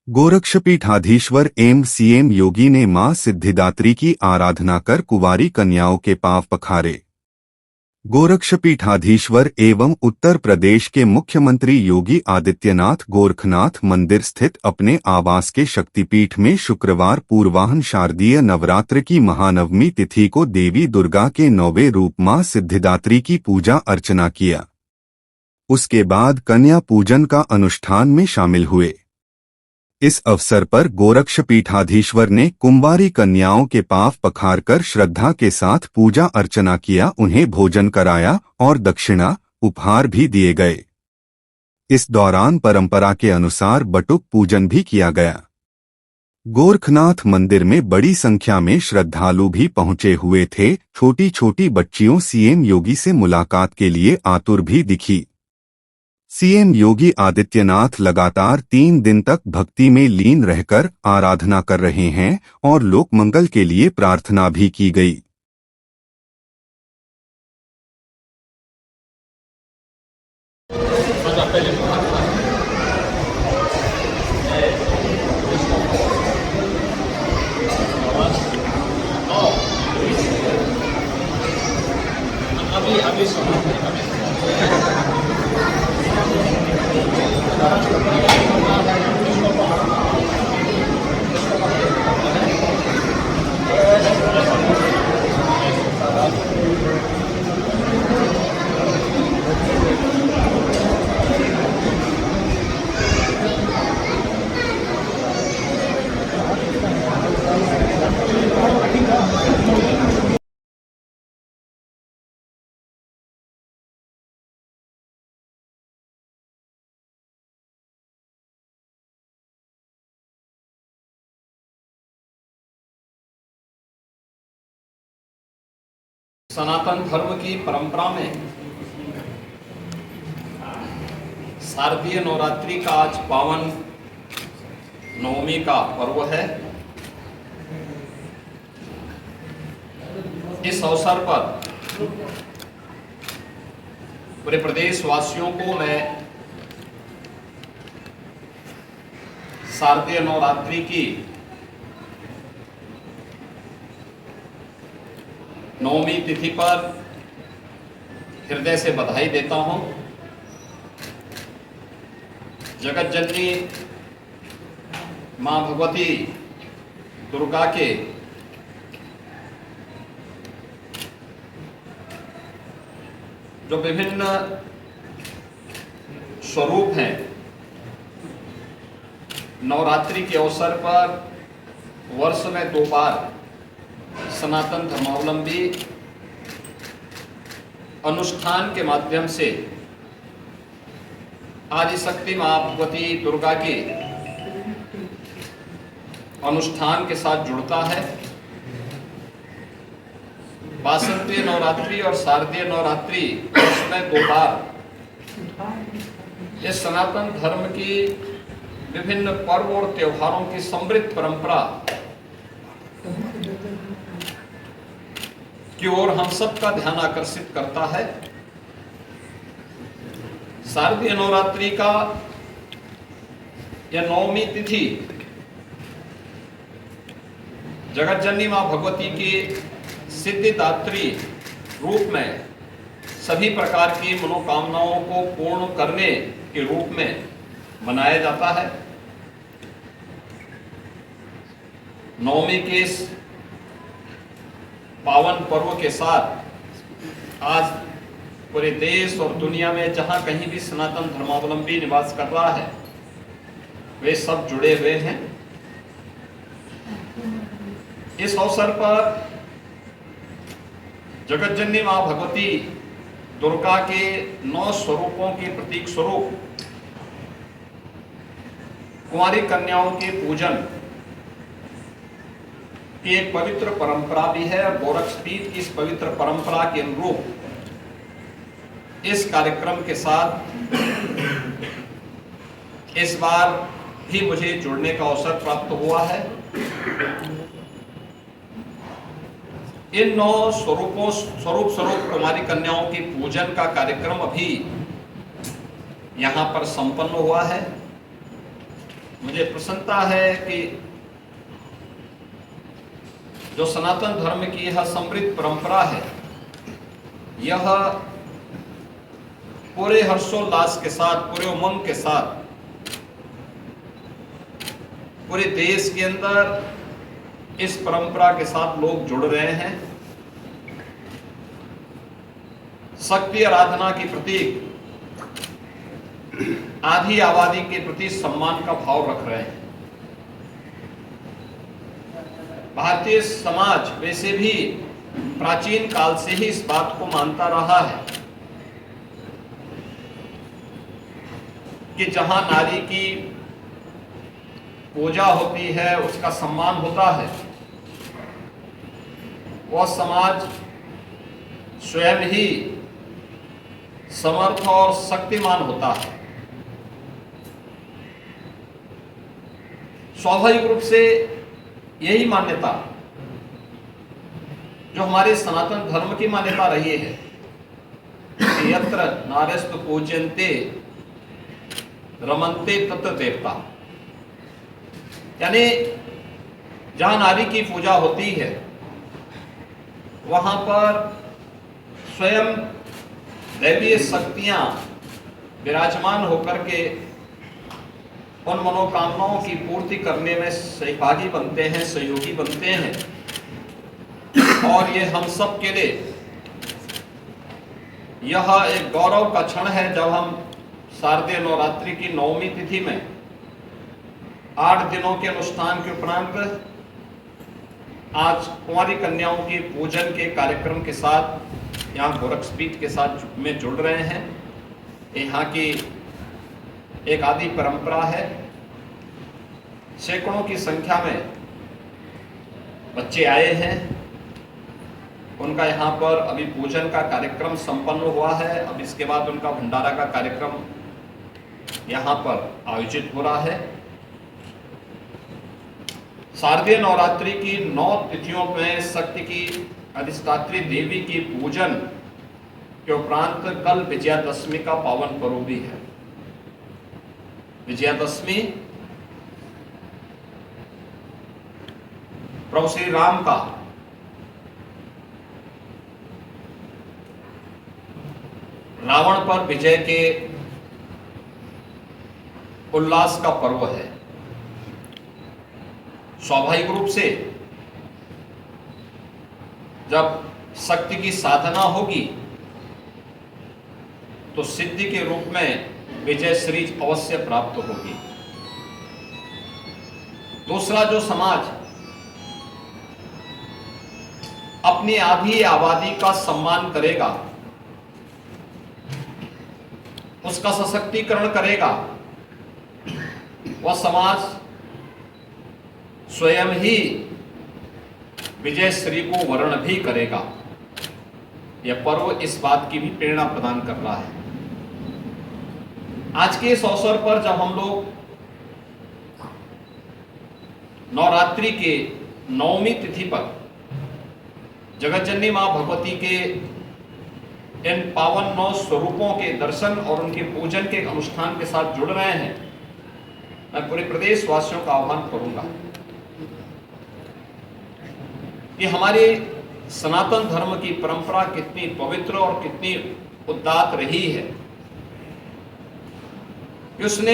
गोरक्षपीठाधीश्वर एवं सीएम योगी ने मां सिद्धिदात्री की आराधना कर कुंवारी कन्याओं के पांव पखारे। गोरक्षपीठाधीश्वर एवं उत्तर प्रदेश के मुख्यमंत्री योगी आदित्यनाथ गोरखनाथ मंदिर स्थित अपने आवास के शक्तिपीठ में शुक्रवार पूर्वाह्न शारदीय नवरात्र की महानवमी तिथि को देवी दुर्गा के 9वें रूप मां सिद्धिदात्री की पूजा अर्चना किया। उसके बाद कन्या पूजन का अनुष्ठान में शामिल हुए। इस अवसर पर गोरक्षपीठाधीश्वर ने कुंवारी कन्याओं के पांव पखारकर श्रद्धा के साथ पूजा अर्चना किया, उन्हें भोजन कराया और दक्षिणा उपहार भी दिए गए। इस दौरान परंपरा के अनुसार बटुक पूजन भी किया गया। गोरखनाथ मंदिर में बड़ी संख्या में श्रद्धालु भी पहुंचे हुए थे। छोटी छोटी बच्चियों सीएम योगी से मुलाकात के लिए आतुर भी दिखी। सीएम योगी आदित्यनाथ लगातार 3 दिन तक भक्ति में लीन रहकर आराधना कर रहे हैं और लोक मंगल के लिए प्रार्थना भी की गई। सनातन धर्म की परंपरा में शारदीय नवरात्रि का आज पावन नवमी का पर्व है। इस अवसर पर पूरे प्रदेश वासियों को मैं शारदीय नवरात्रि की नवमी तिथि पर हृदय से बधाई देता हूं। जगत जननी मां भगवती दुर्गा के जो विभिन्न स्वरूप हैं, नवरात्रि के अवसर पर वर्ष में 2 बार सनातन धर्मावलंबी अनुष्ठान के माध्यम से आदिशक्ति मां भगवती दुर्गा के अनुष्ठान के साथ जुड़ता है। वासंतीय नवरात्रि और शारदीय नवरात्रि उसमें 2 बार ये सनातन धर्म की विभिन्न पर्व और त्योहारों की समृद्ध परंपरा की ओर हम सबका ध्यान आकर्षित करता है। शारदीय नवरात्रि का यह 9वीं तिथि जगत जननी मां भगवती की सिद्धिदात्री रूप में सभी प्रकार की मनोकामनाओं को पूर्ण करने के रूप में मनाया जाता है। नवमी के इस पावन पर्व के साथ आज पूरे देश और दुनिया में जहां कहीं भी सनातन धर्मावलंबी निवास कर रहा है, वे सब जुड़े हुए हैं। इस अवसर पर जगत जननी मां भगवती दुर्गा के 9 स्वरूपों के प्रतीक स्वरूप कुंवारी कन्याओं के पूजन की एक पवित्र परंपरा भी है और गोरक्षपीठ की इस पवित्र परंपरा के अनुरूप इस कार्यक्रम के साथ इस बार भी मुझे जुड़ने का अवसर प्राप्त हुआ है। इन 9 स्वरूप कुमारी कन्याओं की पूजन का कार्यक्रम अभी यहाँ पर संपन्न हुआ है। मुझे प्रसन्नता है कि जो सनातन धर्म की यह समृद्ध परंपरा है, यह पूरे हर्षोल्लास के साथ, पूरे उमंग के साथ पूरे देश के अंदर इस परंपरा के साथ लोग जुड़ रहे हैं। शक्ति आराधना के प्रतीक आधी आबादी के प्रति सम्मान का भाव रख रहे हैं। भारतीय समाज वैसे भी प्राचीन काल से ही इस बात को मानता रहा है कि जहां नारी की पूजा होती है, उसका सम्मान होता है, वह समाज स्वयं ही समर्थ और शक्तिमान होता है। स्वाभाविक रूप से यही मान्यता जो हमारे सनातन धर्म की मान्यता रही है कि यत्र नार्यस्तु पूज्यन्ते रमन्ते तत्र देवता, यानी जहां नारी की पूजा होती है वहां पर स्वयं दैवीय शक्तियां विराजमान होकर के उन मनोकामनाओं की पूर्ति करने में सहभागी बनते हैं, सहयोगी बनते हैं। और ये हम सब के लिए यह एक गौरव का क्षण है जब हम शारदीय नवरात्रि की 9वीं तिथि में 8 दिनों के अनुष्ठान के उपरांत आज कुंवारी कन्याओं के पूजन के कार्यक्रम के साथ यहाँ गोरक्षपीठ के साथ में जुड़ रहे हैं। यहाँ की एक आदि परंपरा है। सैकड़ों की संख्या में बच्चे आए हैं। उनका यहाँ पर अभी पूजन का कार्यक्रम संपन्न हुआ है। अब इसके बाद उनका भंडारा का कार्यक्रम यहाँ पर आयोजित हो रहा है। शारदीय नवरात्रि की 9 तिथियों में शक्ति की अधिष्ठात्री देवी की पूजन के उपरांत कल विजयादशमी का पावन पर्व भी है। विजयादशमी प्रभु श्री राम का रावण पर विजय के उल्लास का पर्व है। स्वाभाविक रूप से जब शक्ति की साधना होगी तो सिद्धि के रूप में विजय श्री अवश्य प्राप्त होगी। दूसरा, जो समाज अपनी आधी आबादी का सम्मान करेगा, उसका सशक्तिकरण करेगा, वह समाज स्वयं ही विजय श्री को वर्ण भी करेगा। यह पर्व इस बात की भी प्रेरणा प्रदान कर रहा है। आज के इस अवसर पर जब हम लोग नवरात्रि के 9वीं तिथि पर जगतजननी मां भगवती के इन पावन 9 स्वरूपों के दर्शन और उनके पूजन के अनुष्ठान के साथ जुड़ रहे हैं, मैं पूरे प्रदेश वासियों का आह्वान करूंगा कि हमारे सनातन धर्म की परंपरा कितनी पवित्र और कितनी उदात्त रही है। उसने